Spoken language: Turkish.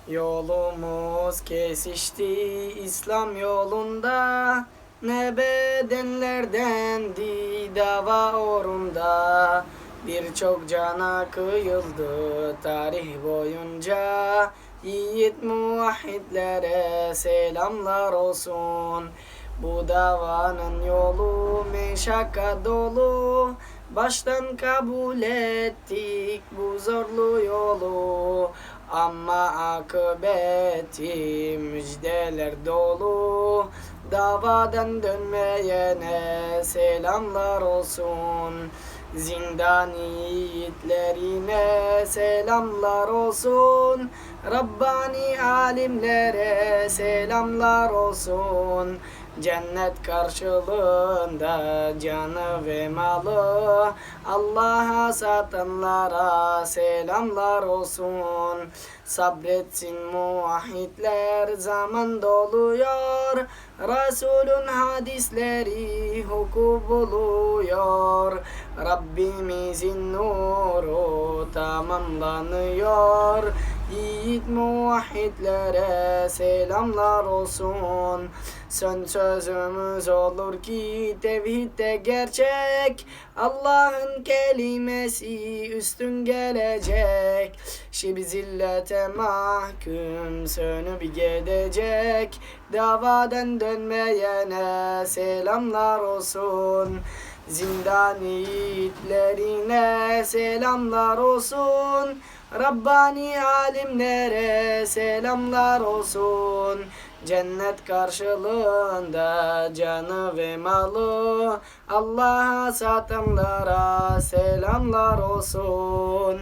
Yolumuz kesişti İslam yolunda, ne bedenlerdendi dava uğrunda. Birçok cana kıyıldı tarih boyunca, yiğit muvahhidlere selamlar olsun. Bu davanın yolu meşakkat dolu, baştan kabul ettik bu zorlu yolu. Ama akıbeti müjdeler dolu, davadan dönmeyene selamlar olsun. Zindan yiğitlerine selamlar olsun. Rabbani alimlere selamlar olsun. Cennet karşılığında canı ve malı Allah'a satanlara selamlar olsun. Sabretsin muvahhidler, zaman doluyor. Resulün hadisleri hukuk buluyor. Rabbimizin nuru tamamlanıyor. Yiğit muvahhidlere selamlar olsun. Son sözümüz olur ki tevhidde gerçek, Allah'ın kelimesi üstün gelecek. Şib zillete mahkum sönüp gidecek, davadan dönmeyene selamlar olsun. Zindan yiğitlerine selamlar olsun. Rabbani alimlere selamlar olsun. Cennet karşılığında canı ve malı Allah'a satanlara selamlar olsun.